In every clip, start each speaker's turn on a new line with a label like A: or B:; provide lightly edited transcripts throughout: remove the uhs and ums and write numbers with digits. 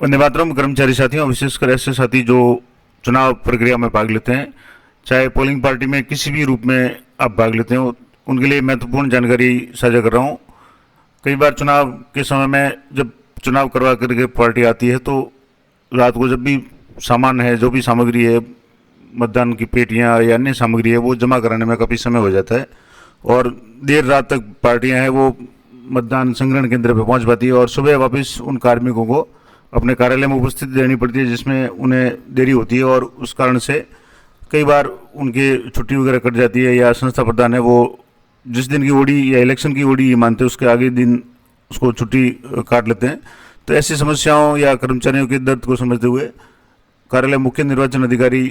A: वंदे मातरम। कर्मचारी साथियों, विशेषकर ऐसे साथी जो चुनाव प्रक्रिया में भाग लेते हैं, चाहे पोलिंग पार्टी में किसी भी रूप में आप भाग लेते हो, उनके लिए महत्वपूर्ण जानकारी साझा कर रहा हूँ। कई बार चुनाव के समय में जब चुनाव करवा करके पार्टी आती है तो रात को जब भी सामान है, जो भी सामग्री है, मतदान की पेटियां या अन्य सामग्री है, वो जमा कराने में काफ़ी समय हो जाता है और देर रात तक पार्टियां हैं वो मतदान संग्रहण केंद्र पर पहुंच पाती है और सुबह वापस उन कार्मिकों को अपने कार्यालय में उपस्थिति देनी पड़ती है, जिसमें उन्हें देरी होती है और उस कारण से कई बार उनकी छुट्टी वगैरह कट जाती है या संस्था प्रधान है वो जिस दिन की ओडी या इलेक्शन की ओडी मानते हैं उसके आगे दिन उसको छुट्टी काट लेते हैं। तो ऐसी समस्याओं या कर्मचारियों के दर्द को समझते हुए कार्यालय मुख्य निर्वाचन अधिकारी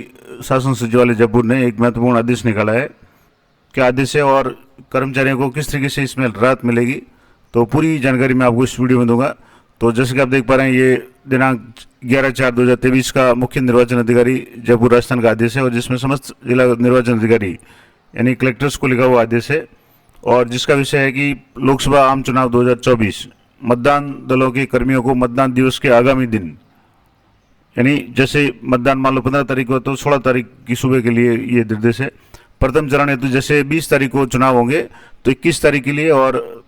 A: शासन सचिवालय जयपुर ने एक महत्वपूर्ण आदेश निकाला है। क्या आदेश है और कर्मचारियों को किस तरीके से इसमें राहत मिलेगी, तो पूरी जानकारी मैं आपको इस वीडियो में दूंगा। तो जैसे कि आप देख पा रहे हैं, ये दिनांक 11/4/2023 का मुख्य निर्वाचन अधिकारी जयपुर राजस्थान का आदेश है और जिसमें समस्त जिला निर्वाचन अधिकारी यानी कलेक्टर्स को लिखा हुआ आदेश है और जिसका विषय है कि लोकसभा आम चुनाव 2024 मतदान दलों के कर्मियों को मतदान दिवस के आगामी दिन, यानी जैसे मतदान मान लो 15 तारीख को तो 16 तारीख की सुबह के लिए ये निर्देश है। प्रथम चरण है तो जैसे 20 तारीख को चुनाव होंगे तो 21 तारीख के लिए, और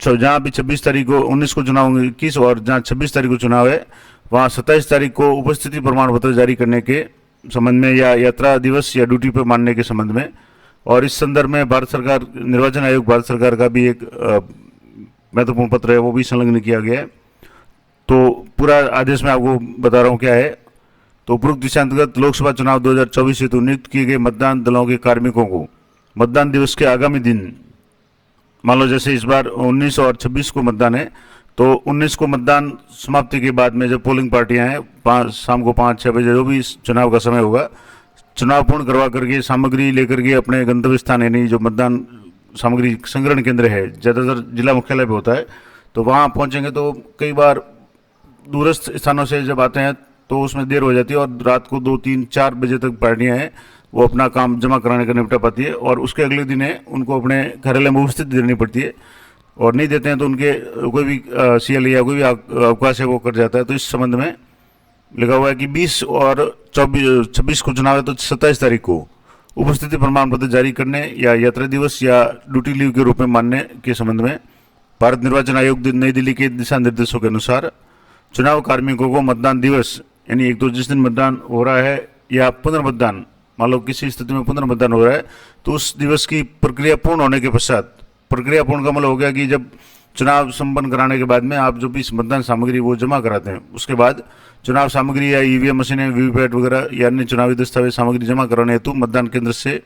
A: जहाँ भी 26 तारीख को 19 को चुनाव होंगे 21, और जहाँ 26 तारीख को चुनाव है वहाँ 27 तारीख को उपस्थिति प्रमाण पत्र जारी करने के संबंध में या यात्रा दिवस या ड्यूटी पर मानने के संबंध में। और इस संदर्भ में भारत सरकार निर्वाचन आयोग भारत सरकार का भी एक महत्वपूर्ण पत्र है, वो भी संलग्न किया गया है। तो पूरा आदेश में आपको बता रहा हूँ क्या है। तो उपरोक्त दिशांतर्गत लोकसभा चुनाव 2024 हेतु नियुक्त किए गए मतदान दलों के कार्मिकों को मतदान दिवस के आगामी दिन, मान लो जैसे इस बार 19 और 26 को मतदान है तो 19 को मतदान समाप्ति के बाद में जब पोलिंग पार्टियां हैं शाम को 5-6 बजे जो भी चुनाव का समय होगा, चुनाव पूर्ण करवा करके सामग्री लेकर के अपने गंतव्य स्थान यानी जो मतदान सामग्री संग्रहण केंद्र है, ज़्यादातर जिला मुख्यालय पे होता है, तो वहाँ पहुँचेंगे। तो कई बार दूरस्थ स्थानों से जब आते हैं तो उसमें देर हो जाती है और रात को 2-3-4 बजे तक पार्टियां हैं वो अपना काम जमा कराने का निपटा पाती है और उसके अगले दिन है उनको अपने कार्यालय में उपस्थित देनी पड़ती है और नहीं देते हैं तो उनके कोई भी CL या कोई भी अवकाश है वो कट जाता है। तो इस संबंध में लिखा हुआ है कि 20 और 26 को चुनाव है तो 27 तारीख को उपस्थिति प्रमाण पत्र जारी करने या यात्रा दिवस या ड्यूटी लीव के रूप में मानने के संबंध में भारत निर्वाचन आयोग नई दिल्ली के दिशा निर्देशों के अनुसार चुनाव कार्मिकों को मतदान दिवस यानी एक तो जिस दिन मतदान हो रहा है या पुनर्मतदान, मान लो किसी स्थिति में पुनर्मतदान हो रहा है तो उस दिवस की प्रक्रिया पूर्ण होने के पश्चात, प्रक्रिया पूर्ण का मतलब हो गया कि जब चुनाव संपन्न कराने के बाद में आप जो भी मतदान सामग्री वो जमा कराते हैं उसके बाद चुनाव सामग्री या EVM मशीनें, VVPAT वगैरह या अन्य चुनावी दस्तावेज सामग्री जमा कराने हेतु मतदान केंद्र से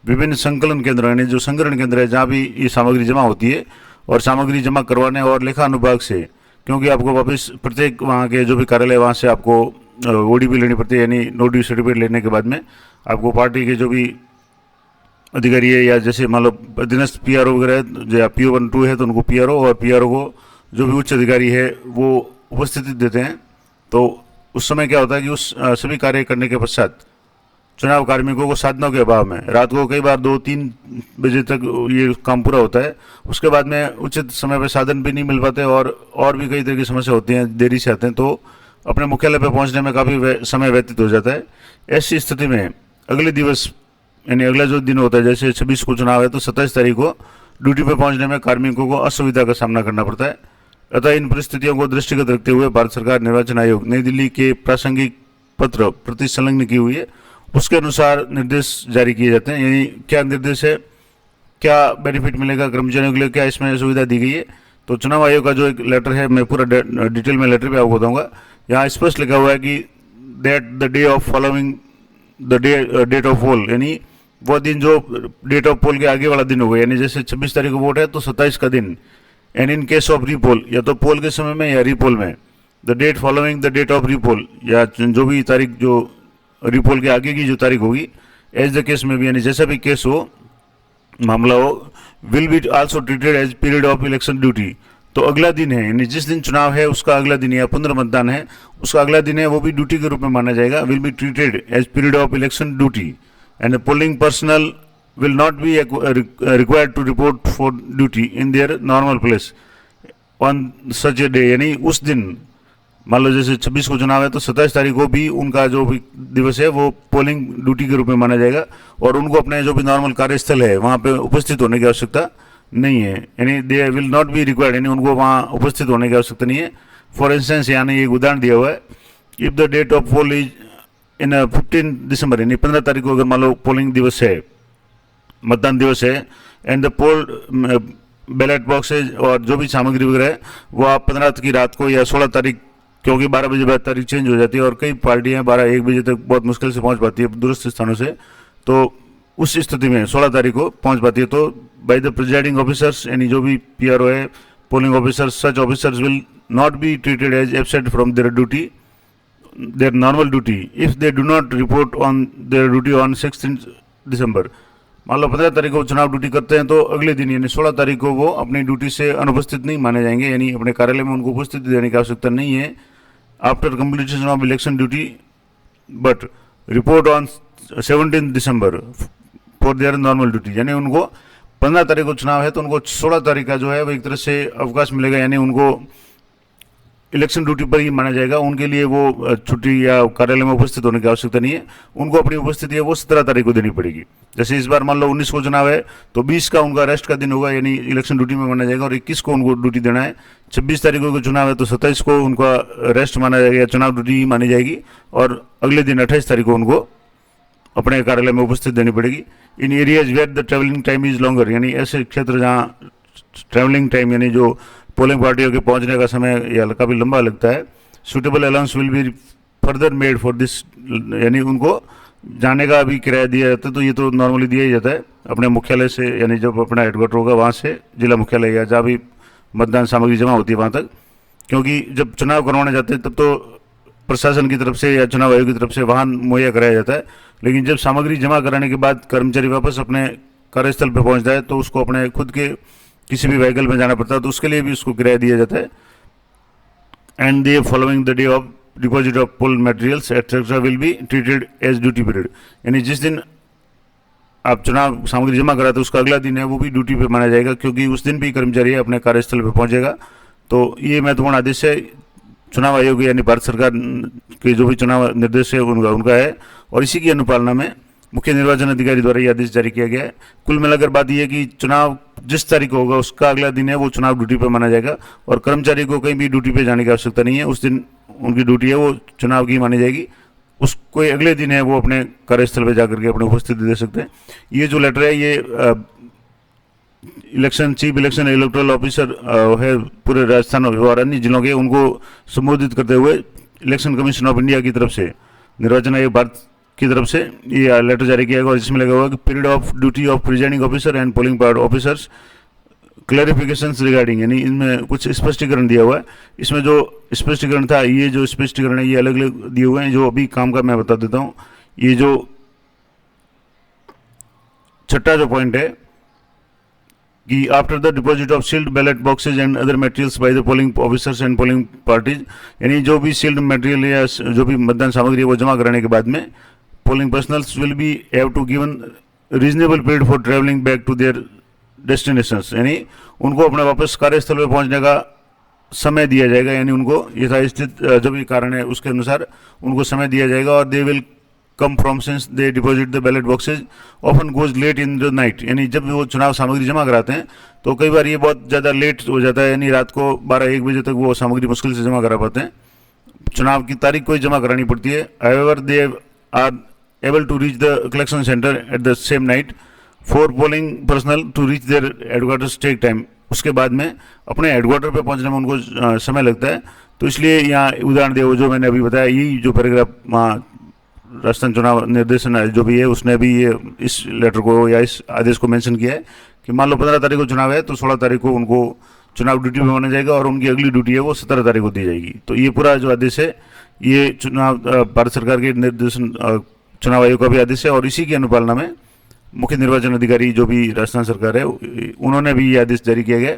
A: विभिन्न संकलन केंद्र यानी जो संग्रहण केंद्र है जहाँ भी ये सामग्री जमा होती है और सामग्री जमा करवाने और लेखा अनुभाग से, क्योंकि आपको वापस प्रत्येक वहाँ के जो भी कार्यालय वहाँ से आपको ODP लेनी पड़ती है यानी नो ड्यू सर्टिफिकेट लेने के बाद में आपको पार्टी के जो भी अधिकारी है या जैसे मान लो अधीनस्थ PRO वगैरह या PO1-2 है तो उनको PRO और PRO को जो भी उच्च अधिकारी है वो उपस्थिति देते हैं। तो उस समय क्या होता है कि उस सभी कार्य करने के पश्चात चुनाव कार्मिकों को साधनों के अभाव में रात को कई बार 2-3 बजे तक ये काम पूरा होता है, उसके बाद में उचित समय पर साधन भी नहीं मिल पाते और भी कई तरह की समस्या होती हैं, देरी से आते हैं तो अपने मुख्यालय पर पहुंचने में काफ़ी समय व्यतीत हो जाता है। ऐसी स्थिति में अगले दिवस यानी अगला जो दिन होता है जैसे 26 को चुनाव है तो 27 तारीख को ड्यूटी पर पहुंचने में कार्मिकों को असुविधा का सामना करना पड़ता है। अतः इन परिस्थितियों को दृष्टिगत रखते हुए भारत सरकार निर्वाचन आयोग नई दिल्ली के प्रासंगिक पत्र प्रति संलग्न की हुई है, उसके अनुसार निर्देश जारी किए जाते हैं। यानी क्या निर्देश है, क्या बेनिफिट मिलेगा कर्मचारियों के लिए, क्या इसमें सुविधा दी गई है। तो चुनाव आयोग का जो एक लेटर है मैं पूरा डिटेल में लेटर भी आपको बताऊंगा। यहाँ स्पष्ट लिखा हुआ है कि that the day of following the date of poll, यानी वो दिन जो डेट ऑफ पोल के आगे वाला दिन होगा, यानी जैसे 26 तारीख को वोट है तो 27 का दिन, and in case of repoll या तो पोल के समय में या रीपोल में the date following the date of repoll या जो भी तारीख जो रिपोल के आगे की जो तारीख होगी, एज द केस में भी यानी जैसा भी केस हो मामला हो, will be also treated as period of election duty. तो अगला दिन है यानी जिस दिन चुनाव है उसका अगला दिन या पुनर्मतदान है उसका अगला दिन है वो भी ड्यूटी के रूप में माना जाएगा। Will be treated as period of election duty and polling personnel will not be required to report for duty in their normal place on such a day. यानी उस दिन मान लो जैसे 26 को चुनाव है तो 27 तारीख को भी उनका जो भी दिवस है वो पोलिंग ड्यूटी के रूप में माना जाएगा और उनको अपने जो भी नॉर्मल कार्यस्थल है वहाँ पे उपस्थित होने की आवश्यकता नहीं है, यानी they will not be required, यानी उनको वहाँ उपस्थित होने की आवश्यकता नहीं है। फॉर इंस्टेंस यानी एक उदाहरण दिया हुआ है, if the date of poll is in 15 December, यानी 15 तारीख को अगर मान लो पोलिंग दिवस है, मतदान दिवस है, and the poll ballot boxes और जो भी सामग्री वगैरह है वो आप 15 की रात को या 16 तारीख, क्योंकि 12 बजे बाद तारीख चेंज हो जाती है और कई पार्टियां 12-1 बजे तक बहुत मुश्किल से पहुंच पाती है दूरस्थ स्थानों से, तो उस स्थिति में 16 तारीख को पहुंच पाती है। तो बाय द प्रिजाइडिंग ऑफिसर्स, यानी जो भी पीआरओ है, polling officers, such officers will not be treated as absent from their duty, their normal duty if they do not report on their duty on 16 दिसंबर। मान लो 15 तारीख को चुनाव ड्यूटी करते हैं तो अगले दिन यानी 16 तारीख को वो अपनी ड्यूटी से अनुपस्थित नहीं माने जाएंगे, यानी अपने कार्यालय में उनको उपस्थिति देने की आवश्यकता नहीं है after completion of election duty, but report on 17 December for their normal duty. यानी उनको 15 तारीख को चुनाव है तो उनको 16 तारीख का जो है वो एक तरह से अवकाश मिलेगा, यानी उनको इलेक्शन ड्यूटी पर ही माना जाएगा, उनके लिए वो छुट्टी या कार्यालय में उपस्थित होने की आवश्यकता नहीं है। उनको अपनी उपस्थिति है वो 17 तारीख को देनी पड़ेगी। जैसे इस बार मान लो 19 को चुनाव है तो 20 का उनका रेस्ट का दिन होगा, यानी इलेक्शन ड्यूटी में माना जाएगा, और 21 को उनको ड्यूटी देना है। 26 तारीख को चुनाव है तो 27 को उनका रेस्ट माना जाएगा, चुनाव ड्यूटी ही मानी जाएगी, और अगले दिन 28 तारीख को उनको अपने कार्यालय में उपस्थित देनी पड़ेगी। In areas where the travelling time is longer, यानी ऐसे क्षेत्र जहाँ ट्रेवलिंग टाइम यानी जो पोलिंग पार्टियों के पहुंचने का समय या काफ़ी लंबा लगता है, suitable allowance will be further made for this, यानी उनको जाने का भी किराया दिया जाता है, तो ये तो नॉर्मली दिया ही जाता है अपने मुख्यालय से, यानी जब अपना हेडक्वार्टर होगा वहाँ से जिला मुख्यालय या जहाँ भी मतदान सामग्री जमा होती है वहाँ तक, क्योंकि जब चुनाव करवाने जाते हैं तब तो प्रशासन की तरफ से या चुनाव आयोग की तरफ से वाहन मुहैया कराया जाता है, लेकिन जब सामग्री जमा कराने के बाद कर्मचारी वापस अपने कार्यस्थल पर पहुँचता है तो उसको अपने खुद के किसी भी व्हीकल में जाना पड़ता है, तो उसके लिए भी उसको किराया दिया जाता है। And the following the day of deposit of poll materials etcetera will be treated as duty period, यानी जिस दिन आप चुनाव सामग्री जमा कराते उसका अगला दिन है वो भी ड्यूटी पे माना जाएगा, क्योंकि उस दिन भी कर्मचारी अपने कार्यस्थल पर पहुंचेगा। तो ये महत्वपूर्ण आदेश है चुनाव आयोग यानी भारत सरकार के जो भी चुनाव निर्देश है उनका है, और इसी की अनुपालना में मुख्य निर्वाचन अधिकारी द्वारा ये आदेश जारी किया गया है। कुल मिलाकर बात यह है कि चुनाव जिस तारीख को होगा उसका अगला दिन है वो चुनाव ड्यूटी पर माना जाएगा, और कर्मचारी को कहीं भी ड्यूटी पे जाने की आवश्यकता नहीं है, उस दिन उनकी ड्यूटी है वो चुनाव की मानी जाएगी। उसको अगले दिन है वो अपने कार्यस्थल पर जाकर के अपनी उपस्थिति दे सकते हैं। ये जो लेटर है ये चीफ इलेक्शन इलेक्टोरल ऑफिसर है पूरे राजस्थान और अन्य जिलों के, उनको संबोधित करते हुए इलेक्शन कमीशन ऑफ इंडिया की तरफ से, निर्वाचन आयोग भारत की तरफ से ये लेटर जारी किया गया, और इसमें लगा हुआ कि period of duty of presiding officer and polling part officers clarifications regarding, यानी इनमें कुछ स्पष्टीकरण दिया हुआ है। इसमें जो स्पष्टीकरण था, ये जो स्पष्टीकरण है ये अलग अलग दिए हुए हैं, जो अभी काम का मैं बता देता हूँ। ये जो छठा जो पॉइंट है कि after the deposit of sealed ballot boxes and other materials by the polling officers and polling parties, यानी जो भी सील्ड मटेरियल या जो भी मतदान सामग्री है वो जमा कराने के बाद में polling personnels will be have to given reasonable period for travelling back to their destinations, यानी उनको अपने वापस कार्यस्थल पर पहुंचने का समय दिया जाएगा, यानी उनको यथास्थित जो भी कारण है उसके अनुसार उनको समय दिया जाएगा। और they will come from since they deposit the ballot boxes often goes late in the night, यानी जब वो चुनाव सामग्री जमा कराते हैं तो कई बार ये बहुत ज़्यादा लेट हो जाता है, यानी रात को 12-1 बजे तक वो सामग्री मुश्किल से जमा करा पाते हैं, चुनाव की तारीख को ही जमा करानी पड़ती है। However they are able to reach the collection centre at the same night for polling personnel to reach their headquarters take time, उसके बाद में अपने हेडक्वार्टर पे पहुंचने में उनको समय लगता है। तो इसलिए यहाँ उदाहरण दिया जो मैंने अभी बताया, यही जो पैराग्राफ वहाँ राजस्थान चुनाव निर्देशन जो भी है उसने भी ये इस लेटर को या इस आदेश को मेंशन किया है कि मान लो 15 तारीख को चुनाव है तो 16 तारीख को उनको चुनाव ड्यूटी में माना जाएगा, और उनकी अगली ड्यूटी है वो 17 तारीख को दी जाएगी। तो ये पूरा जो आदेश है ये चुनाव भारत सरकार के निर्देशन चुनाव आयोग का भी आदेश है, और इसी की अनुपालना में मुख्य निर्वाचन अधिकारी जो भी राजस्थान सरकार है उन्होंने भी ये आदेश जारी किया गया।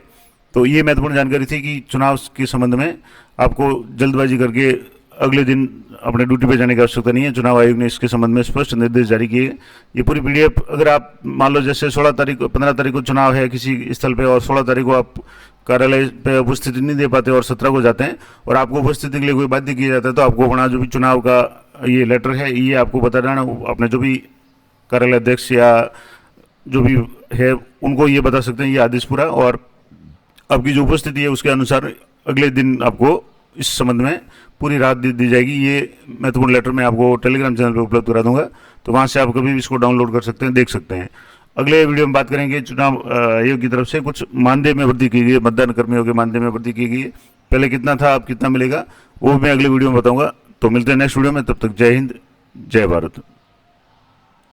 A: तो ये महत्वपूर्ण जानकारी थी कि चुनाव के संबंध में आपको जल्दबाजी करके अगले दिन अपने ड्यूटी पे जाने की आवश्यकता नहीं है। चुनाव आयोग ने इसके संबंध में स्पष्ट निर्देश जारी किए। ये पूरी पीडीएफ अगर आप मान लो जैसे 15 तारीख को चुनाव है किसी स्थल पे और 16 तारीख को आप कार्यालय पे उपस्थिति नहीं दे पाते और 17 को जाते हैं और आपको उपस्थिति के लिए कोई बाध्य किया जाता है, तो आपको अपना जो भी चुनाव का ये लेटर है ये आपको बता देना, अपने जो भी कार्यालय अध्यक्ष या जो भी है उनको ये बता सकते हैं ये आदेश पूरा, और आपकी जो उपस्थिति है उसके अनुसार अगले दिन आपको इस संबंध में पूरी राहत दी जाएगी। ये महत्वपूर्ण लेटर मैं आपको टेलीग्राम चैनल पर उपलब्ध करा दूंगा, तो वहाँ से आप कभी भी इसको डाउनलोड कर सकते हैं, देख सकते हैं। अगले वीडियो में बात करेंगे चुनाव आयोग की तरफ से कुछ मानदेय में वृद्धि की गई है, मतदान कर्मियों के मानदेय में वृद्धि की गई है। पहले कितना था, अब कितना मिलेगा, वो मैं अगले वीडियो में बताऊंगा। तो मिलते हैं नेक्स्ट वीडियो में, तब तक जय हिंद, जय भारत।